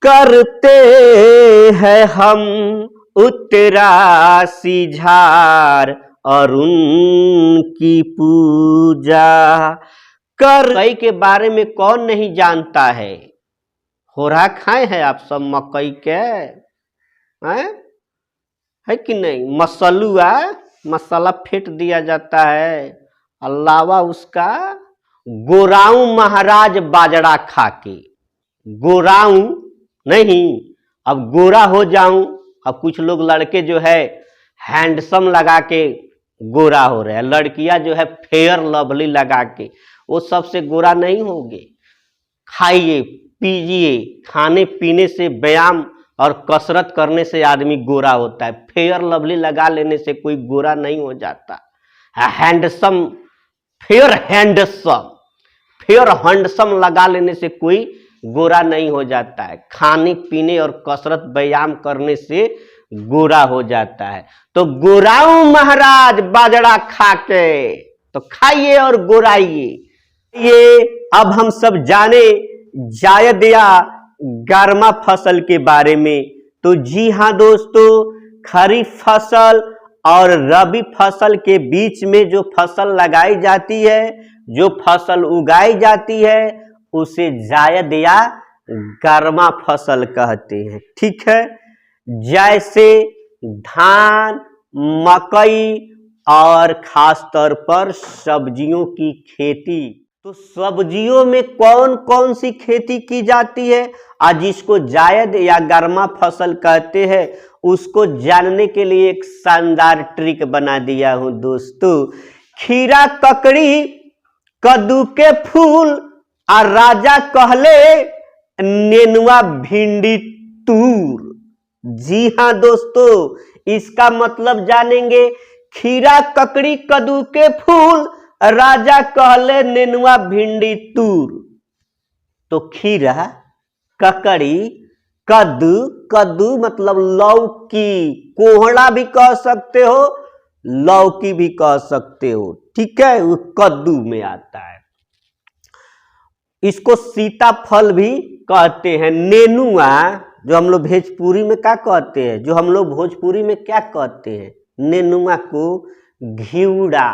करते हैं हम उत्तरासी झार और उनकी पूजा। मकई के बारे में कौन नहीं जानता है? होरा खाए हैं आप सब मकई के, है कि नहीं? मसलुआ, मसाला फेंट दिया जाता है, अलावा उसका गोराऊ महाराज बाजरा खा के, गोराऊ नहीं, अब गोरा हो जाऊं। अब कुछ लोग लड़के जो है हैंडसम लगा के गोरा हो रहे हैं, लड़कियां जो है फेयर लवली लगा के, वो सबसे गोरा नहीं होगे। खाइए पीजिए, खाने पीने से, व्यायाम और कसरत करने से आदमी गोरा होता है। फेयर लवली लगा लेने से कोई गोरा नहीं हो जाता। Handsome, fair handsome, fair handsome लगा लेने से कोई गोरा नहीं हो जाता है। खाने पीने और कसरत व्यायाम करने से गोरा हो जाता है। तो गोराऊ महाराज बाजरा खा के, तो खाइए और गोराइए। ये अब हम सब जाने जायद या गर्मा फसल के बारे में। तो जी हाँ दोस्तों, खरीफ फसल और रबी फसल के बीच में जो फसल लगाई जाती है, जो फसल उगाई जाती है, उसे जायद या गर्मा फसल कहते हैं। ठीक है, जैसे धान, मकई और खास तौर पर सब्जियों की खेती। तो सब्जियों में कौन कौन सी खेती की जाती है और जिसको जायद या गर्मा फसल कहते हैं, उसको जानने के लिए एक शानदार ट्रिक बना दिया हूं दोस्तों। खीरा, ककड़ी, कद्दू के फूल और राजा कहले नेनुआ, भिंडी, तूर। जी हाँ दोस्तों, इसका मतलब जानेंगे। खीरा, ककड़ी, कद्दू के फूल, राजा कहले नेनुआ, भिंडी, तूर। तो खीरा, ककड़ी, कद्दू, कद्दू मतलब लौकी, कोहड़ा भी कह सकते हो, लौकी भी कह सकते हो। ठीक है, वो कद्दू में आता है। इसको सीताफल भी कहते हैं। नेनुआ जो हम लोग भोजपुरी में क्या कहते हैं, जो हम लोग भोजपुरी में क्या कहते हैं, नेनुआ को घिउड़ा,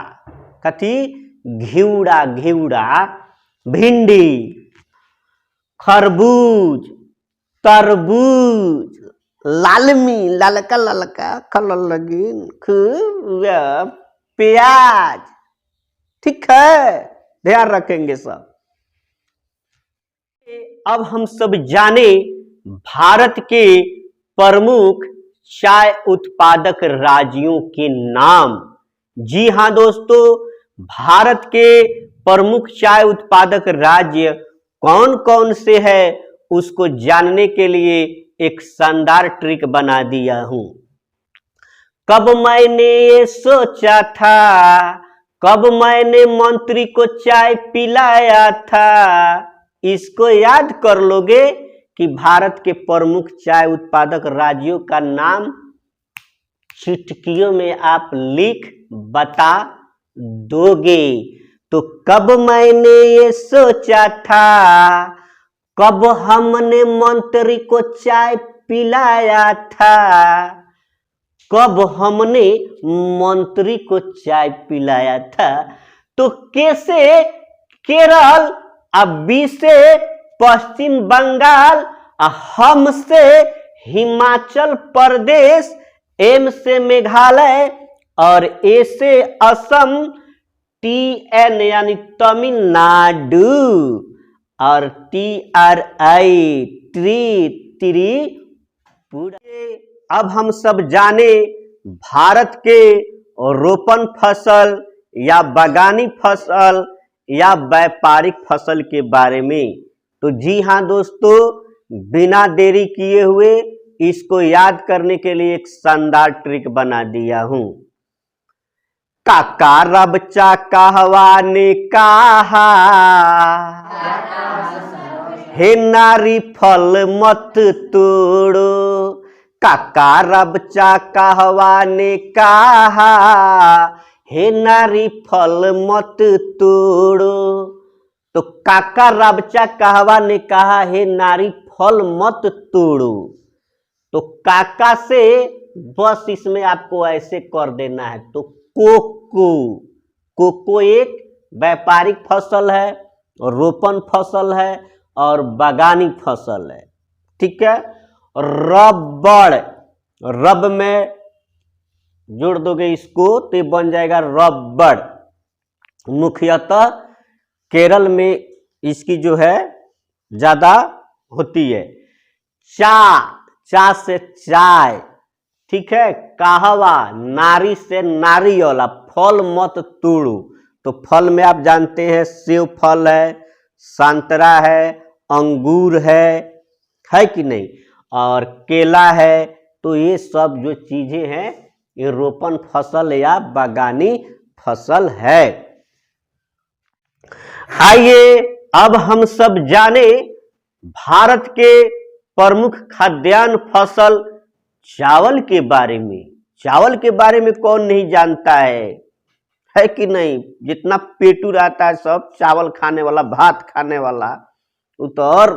कथी? घिउड़ा, घिउड़ा। भिंडी, खरबूज, तरबूज, लालमी, ललका ललका कलर लगी, प्याज। ठीक है, ध्यान रखेंगे सब। अब हम सब जाने भारत के प्रमुख चाय उत्पादक राज्यों के नाम। जी हाँ दोस्तों, भारत के प्रमुख चाय उत्पादक राज्य कौन कौन से हैं, उसको जानने के लिए एक शानदार ट्रिक बना दिया हूं। कब मैंने ये सोचा था, कब मैंने मंत्री को चाय पिलाया था, इसको याद कर लोगे कि भारत के प्रमुख चाय उत्पादक राज्यों का नाम चुटकियों में आप लिख बता दोगे। तो कब मैंने ये सोचा था, कब हमने मंत्री को चाय पिलाया था, कब हमने मंत्री को चाय पिलाया था। तो कैसे केरल, बी से पश्चिम बंगाल, हम से हिमाचल प्रदेश, एम से मेघालय और ए से असम, टी एन यानी तमिलनाडु और टी आर आई त्रिपुरा। अब हम सब जाने भारत के रोपण फसल या बागानी फसल या व्यापारिक फसल के बारे में। तो जी हाँ दोस्तों, बिना देरी किए हुए इसको याद करने के लिए एक शानदार ट्रिक बना दिया हूं। काका रबचा कहवा ने कहा, हे नारी फल मत तोड़ो। काका रबचा कहवा ने कहा, हे नारी फल मत तोड़ो। तो काका रबचा कहवा ने कहा, हे नारी फल मत तोड़ो। तो काका से बस इसमें आपको ऐसे कर देना है। तो कोको एक व्यापारिक फसल है, रोपण फसल है और बागानी फसल है। ठीक है। रबड़, रब में जोड़ दोगे इसको तो ये बन जाएगा रबड़। मुख्यतः केरल में इसकी जो है ज्यादा होती है। चा से चाय। ठीक है। कहवा, नारी से नारियल। फल मत तोड़ो, तो फल में आप जानते हैं सेब फल है, संतरा है, अंगूर है कि नहीं, और केला है। तो ये सब जो चीजें हैं ये रोपण फसल या बागानी फसल है। आइए अब हम सब जाने भारत के प्रमुख खाद्यान्न फसल चावल के बारे में। चावल के बारे में कौन नहीं जानता है कि नहीं। जितना पेटू रहता है सब चावल खाने वाला, भात खाने वाला, वो तो और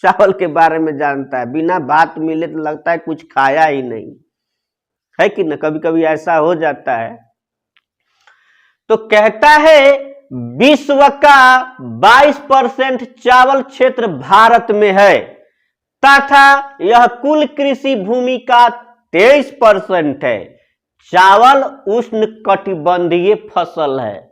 चावल के बारे में जानता है। बिना भात मिले तो लगता है कुछ खाया ही नहीं, है कि ना। कभी कभी ऐसा हो जाता है। तो कहता है विश्व का 22% चावल क्षेत्र भारत में है तथा यह कुल कृषि भूमि का 23% है। चावल उष्ण कटिबंधीय फसल है।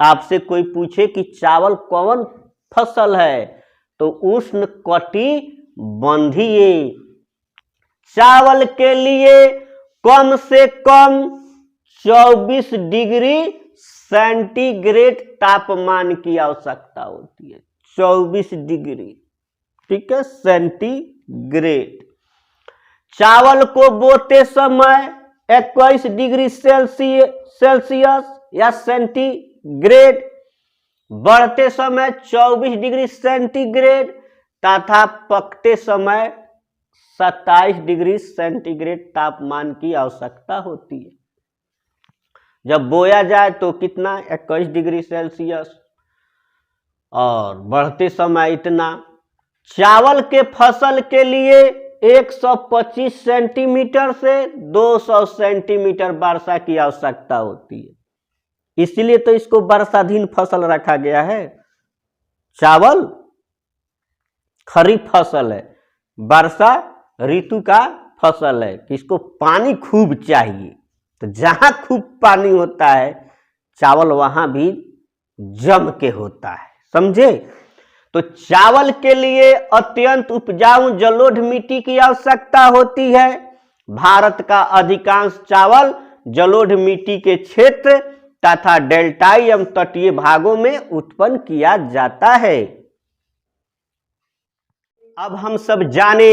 आपसे कोई पूछे कि चावल कौन फसल है तो उष्ण कटिबंधीय। चावल के लिए कम से कम 24 डिग्री सेंटीग्रेड तापमान की आवश्यकता होती है। 24 डिग्री, ठीक है, सेंटीग्रेड। चावल को बोते समय 21 डिग्री सेल्सियस या सेंटीग्रेड, बढ़ते समय 24 डिग्री सेंटीग्रेड तथा पकते समय 27 डिग्री सेंटीग्रेड तापमान की आवश्यकता होती है। जब बोया जाए तो कितना, 21 डिग्री सेल्सियस, और बढ़ते समय इतना। चावल के फसल के लिए 125 सेंटीमीटर से 200 सेंटीमीटर वर्षा की आवश्यकता होती है। इसलिए तो इसको वर्षाधीन फसल रखा गया है। चावल खरीफ फसल है, वर्षा ऋतु का फसल है कि इसको पानी खूब चाहिए। तो जहां खूब पानी होता है चावल वहां भी जम के होता है, समझे। तो चावल के लिए अत्यंत उपजाऊ जलोढ़ मिट्टी की आवश्यकता होती है। भारत का अधिकांश चावल जलोढ़ मिट्टी के क्षेत्र तथा डेल्टाई एवं तटीय भागों में उत्पन्न किया जाता है। अब हम सब जाने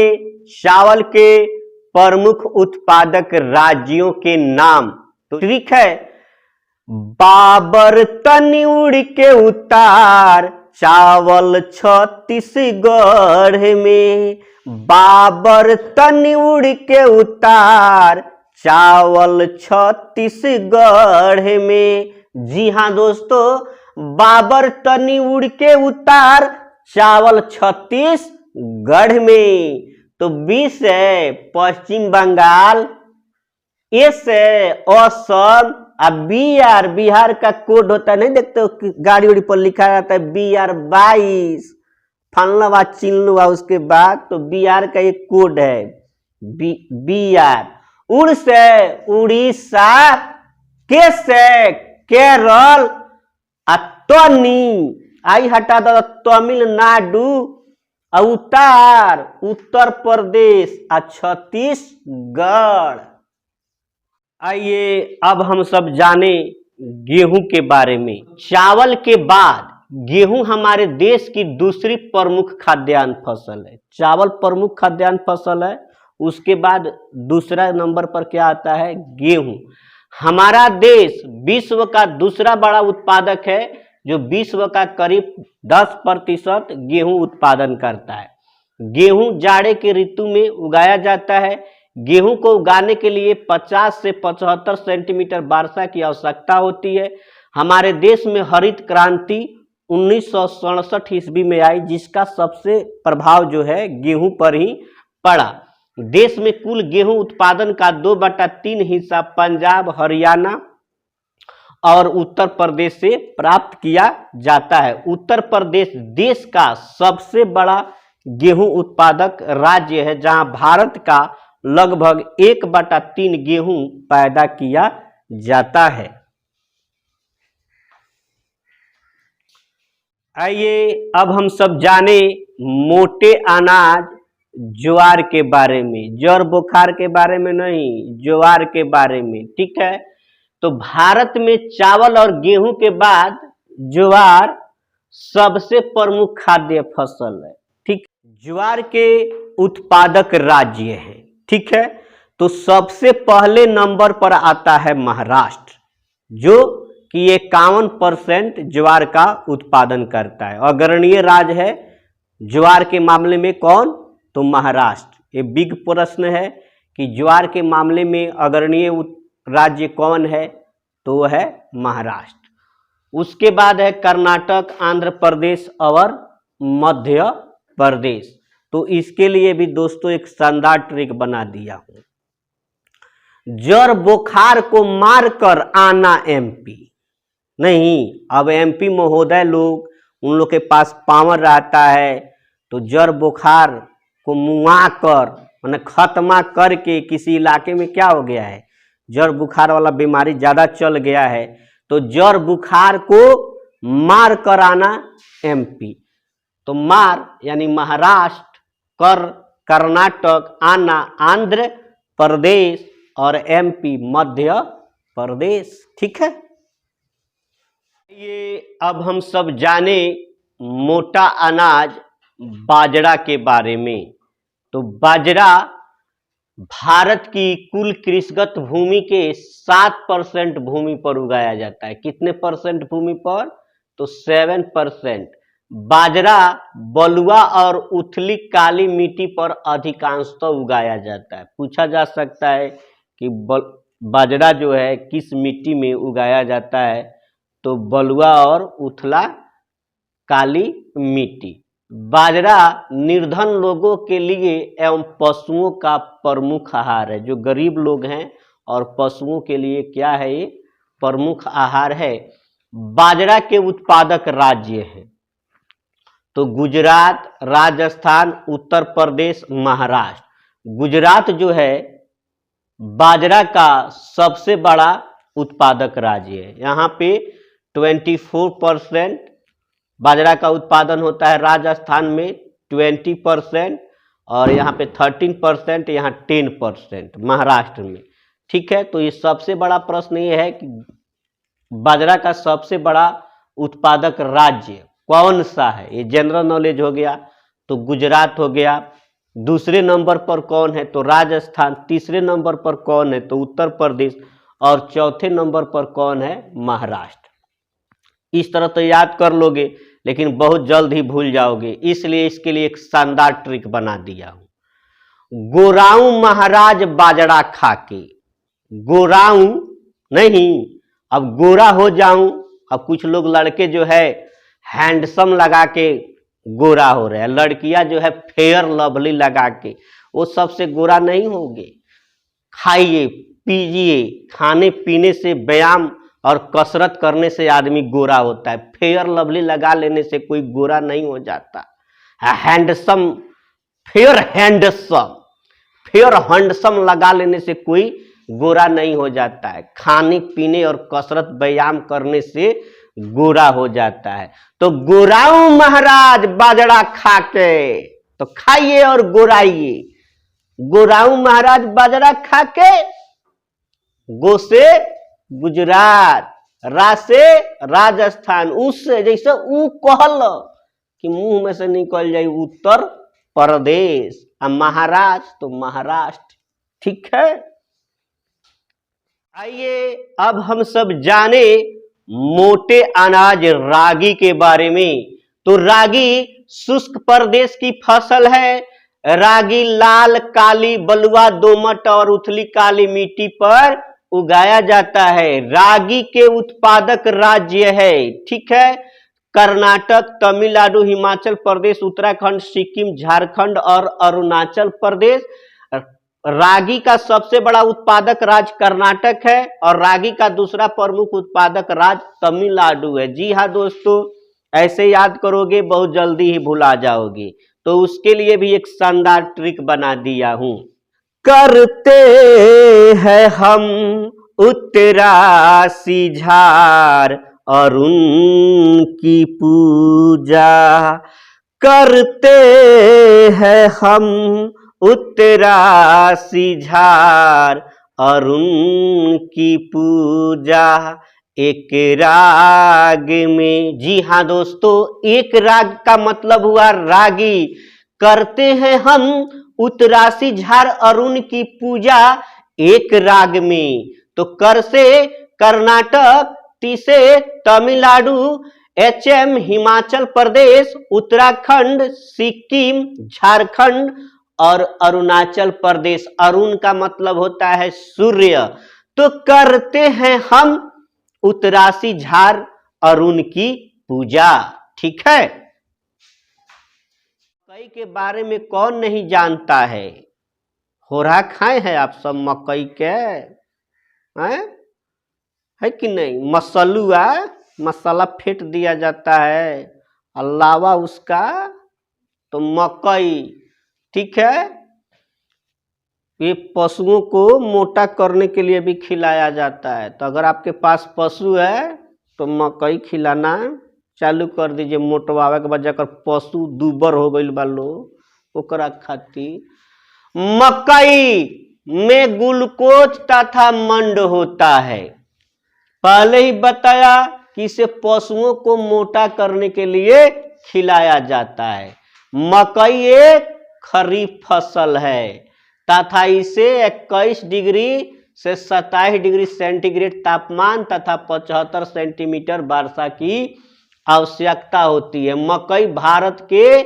चावल के प्रमुख उत्पादक राज्यों के नाम। तो ठीक है, बाबर तनी उड़ के उतार चावल छत्तीसगढ़ में। बाबर तनी उड़ के उतार चावल छत्तीसगढ़ में। जी हाँ दोस्तों, बाबर तनी उड़ के उतार चावल छत्तीसगढ़ में। तो 20 है पश्चिम बंगाल, एस है असम, अब BR बिहार का कोड होता है, नहीं देखते हो गाड़ी उड़ी पर लिखा रहता है BR 22 फलनवा चिन्हवा, उसके बाद तो बिहार का एक कोड है BR। उड़ से उड़ीसा, के से केरल, तनी आई हटा दो तमिलनाडु, उत्तर प्रदेश, छत्तीसगढ़। आइए अब हम सब जाने गेहूं के बारे में। चावल के बाद गेहूं हमारे देश की दूसरी प्रमुख खाद्यान्न फसल है। चावल प्रमुख खाद्यान्न फसल है, उसके बाद दूसरा नंबर पर क्या आता है, गेहूं। हमारा देश विश्व का दूसरा बड़ा उत्पादक है, जो विश्व का करीब 10% गेहूं उत्पादन करता है। गेहूं जाड़े के ऋतु में उगाया जाता है। गेहूं को उगाने के लिए 50 से 75 सेंटीमीटर वर्षा की आवश्यकता होती है। हमारे देश में हरित क्रांति 1967 ईस्वी में आई, जिसका सबसे प्रभाव जो है गेहूं पर ही पड़ा। देश में कुल गेहूं उत्पादन का 2/3 हिस्सा पंजाब, हरियाणा और उत्तर प्रदेश से प्राप्त किया जाता है। उत्तर प्रदेश देश का सबसे बड़ा गेहूं उत्पादक राज्य है, जहां भारत का लगभग 1/3 गेहूं पैदा किया जाता है। आइए अब हम सब जाने मोटे अनाज ज्वार के बारे में, ज्वर बुखार के बारे में नहीं, ज्वार के बारे में। ठीक है, तो भारत में चावल और गेहूं के बाद ज्वार सबसे प्रमुख खाद्य फसल है। ठीक, ज्वार के उत्पादक राज्य है। ठीक है, तो सबसे पहले नंबर पर आता है महाराष्ट्र, जो कि 51% ज्वार का उत्पादन करता है। अग्रणीय राज्य है ज्वार के मामले में कौन? तो महाराष्ट्र। ये बिग प्रश्न है कि ज्वार के मामले में अग्रणीय राज्य कौन है? तो वह है महाराष्ट्र। उसके बाद है कर्नाटक, आंध्र प्रदेश और मध्य प्रदेश। तो इसके लिए भी दोस्तों एक शानदार ट्रिक बना दिया हूं। ज्वर बुखार को मारकर आना एमपी नहीं, अब एमपी महोदय लोग, उन लोग के पास पावर रहता है, तो ज्वर बुखार को मुआ कर मैंने खत्मा करके, किसी इलाके में क्या हो गया है, ज्वर बुखार वाला बीमारी ज्यादा चल गया है, तो ज्वर बुखार को मार कर आना एमपी। तो मार यानी महाराष्ट्र, कर कर्नाटक, आना आंध्र प्रदेश और एमपी मध्य प्रदेश। ठीक है, ये अब हम सब जाने मोटा अनाज बाजरा के बारे में। तो बाजरा भारत की कुल कृषिगत भूमि के 7% भूमि पर उगाया जाता है। कितने परसेंट भूमि पर? तो 7%। बाजरा बलुआ और उथली काली मिट्टी पर अधिकांशतः उगाया जाता है। पूछा जा सकता है कि बाजरा जो है किस मिट्टी में उगाया जाता है? तो बलुआ और उथला काली मिट्टी। बाजरा निर्धन लोगों के लिए एवं पशुओं का प्रमुख आहार है। जो गरीब लोग हैं और पशुओं के लिए क्या है? ये प्रमुख आहार है। बाजरा के उत्पादक राज्य हैं तो गुजरात, राजस्थान, उत्तर प्रदेश, महाराष्ट्र। गुजरात जो है बाजरा का सबसे बड़ा उत्पादक राज्य है। यहाँ पे 24% बाजरा का उत्पादन होता है, राजस्थान में 20% और यहाँ पे 13%, यहाँ 10% महाराष्ट्र में। ठीक है, तो ये सबसे बड़ा प्रश्न ये है कि बाजरा का सबसे बड़ा उत्पादक राज्य कौन सा है? ये जनरल नॉलेज हो गया। तो गुजरात हो गया। दूसरे नंबर पर कौन है? तो राजस्थान। तीसरे नंबर पर कौन है? तो उत्तर प्रदेश। और चौथे नंबर पर कौन है? महाराष्ट्र। इस तरह तो याद कर लोगे, लेकिन बहुत जल्द ही भूल जाओगे, इसलिए इसके लिए एक शानदार ट्रिक बना दिया हूं। गोराऊ महाराज बाजरा खाके। गोराऊ नहीं, अब गोरा हो जाऊं। अब कुछ लोग लड़के जो है हैंडसम लगा के गोरा हो रहे हैं, लड़कियां जो है फेयर लवली लगा के, वो सबसे गोरा नहीं होंगे। खाइए पीजिए, खाने पीने से, व्यायाम और कसरत करने से आदमी गोरा होता है। फेयर लवली लगा लेने से कोई गोरा नहीं हो जाता। Handsome, fair handsome, fair handsome लगा लेने से कोई गोरा नहीं हो जाता है। खाने पीने और कसरत व्यायाम करने से गोरा हो जाता है। तो गोराऊ महाराज बाजरा खाके, तो खाइए और गोराइए। गोराऊ महाराज बाजरा खाके, गो से गुजरात, रा से राजस्थान, उस से जैसे ऊ कहल कि मुंह में से निकल जाए उत्तर प्रदेश, और महाराज तो महाराष्ट्र। ठीक है, आइए अब हम सब जाने मोटे अनाज रागी के बारे में। तो रागी शुष्क प्रदेश की फसल है। रागी लाल, काली, बलुआ, दोमट और उथली काली मिट्टी पर उगाया जाता है। रागी के उत्पादक राज्य है। ठीक है, कर्नाटक, तमिलनाडु, हिमाचल प्रदेश, उत्तराखंड, सिक्किम, झारखंड और अरुणाचल प्रदेश। रागी का सबसे बड़ा उत्पादक राज्य कर्नाटक है और रागी का दूसरा प्रमुख उत्पादक राज्य तमिलनाडु है। जी हाँ दोस्तों, ऐसे याद करोगे बहुत जल्दी ही भुला जाओगे, तो उसके लिए भी एक शानदार ट्रिक बना दिया हूं। करते हैं हम उत्तरासी झार और उनकी पूजा, करते हैं हम उत्तरासी झार और उनकी पूजा एक राग में। जी हाँ दोस्तों, एक राग का मतलब हुआ रागी। करते हैं हम उत्तरासी झार अरुण की पूजा एक राग में। तो कर से कर्नाटक, टी से तमिलनाडु, एचएम हिमाचल प्रदेश, उत्तराखंड, सिक्किम, झारखंड और अरुणाचल प्रदेश। अरुण का मतलब होता है सूर्य। तो करते हैं हम उत्तरासी झार अरुण की पूजा। ठीक है, मकई के बारे में कौन नहीं जानता है? होरा खाए हैं आप सब मकई के, है कि नहीं? मसलुआ, मसाला फेंट दिया जाता है, अलावा उसका तो मकई। ठीक है, ये पशुओं को मोटा करने के लिए भी खिलाया जाता है। तो अगर आपके पास पशु है तो मकई खिलाना चालू कर दीजिए, मोटवावे के बाद जाकर पशु दुबर हो गई बालो ओकरा खातिर। मकई में ग्लूकोज तथा मंड होता है। पहले ही बताया कि इसे पशुओं को मोटा करने के लिए खिलाया जाता है। मकई एक खरीफ फसल है तथा इसे 21 डिग्री से 27 डिग्री सेंटीग्रेड तापमान तथा 75 सेंटीमीटर वर्षा की आवश्यकता होती है। मकई भारत के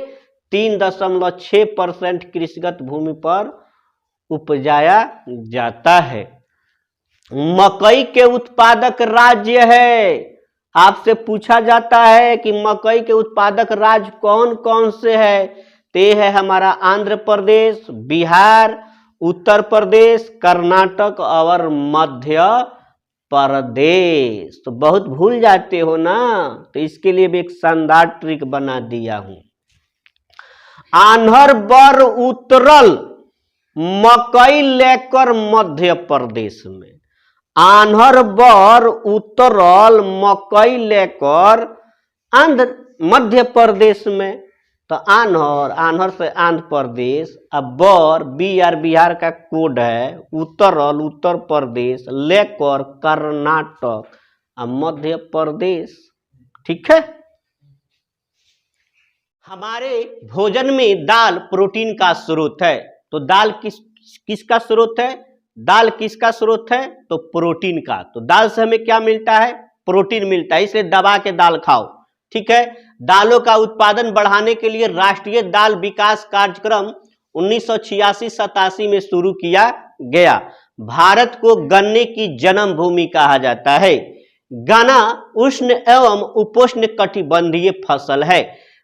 3.6% कृषिगत भूमि पर उपजाया जाता है। मकई के उत्पादक राज्य है। आपसे पूछा जाता है कि मकई के उत्पादक राज्य कौन कौन से है? ते है हमारा आंध्र प्रदेश, बिहार, उत्तर प्रदेश, कर्नाटक और मध्य प्रदेश। तो बहुत भूल जाते हो ना, तो इसके लिए भी एक शानदार ट्रिक बना दिया हूं। आन्हर बर उतरल मकई लेकर मध्य प्रदेश में। आन्हर बर उतरल मकई लेकर मध्य प्रदेश में। तो आन्हर, आन्हर से आंध्र प्रदेश, अब बर बिहार, बिहार का कोड है, उतरल उत्तर प्रदेश, लेकर कर्नाटक और मध्य प्रदेश। ठीक है, हमारे भोजन में दाल प्रोटीन का स्रोत है। तो दाल किसका स्रोत है? दाल किसका स्रोत है? तो प्रोटीन का। तो दाल से हमें क्या मिलता है? प्रोटीन मिलता है, इसलिए दबा के दाल खाओ। ठीक है, दालों का उत्पादन बढ़ाने के लिए राष्ट्रीय दाल विकास कार्यक्रम 1986-87 में शुरू किया गया। भारत को गन्ने की जन्मभूमि कहा जाता है। गन्ना उष्ण एवं उपोष्ण कटिबंधीय फसल है।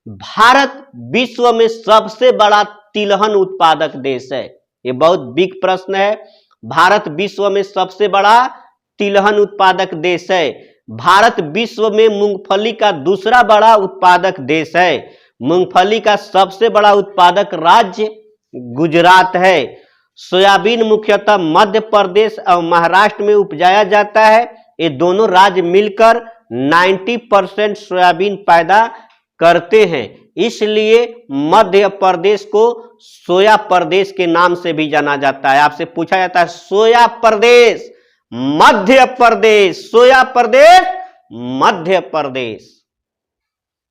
भारत विश्व में सबसे बड़ा तिलहन उत्पादक देश है। ये बहुत बिग प्रश्न है। भारत विश्व में सबसे बड़ा तिलहन उत्पादक देश है। भारत विश्व में मूंगफली का दूसरा बड़ा उत्पादक देश है। मूंगफली का सबसे बड़ा उत्पादक राज्य गुजरात है। सोयाबीन मुख्यतः मध्य प्रदेश और महाराष्ट्र में उपजाया जाता है। ये दोनों राज्य मिलकर 90% सोयाबीन पैदा करते हैं, इसलिए मध्य प्रदेश को सोया प्रदेश के नाम से भी जाना जाता है। आपसे पूछा जाता है सोया प्रदेश, मध्य प्रदेश, सोया प्रदेश, मध्य प्रदेश।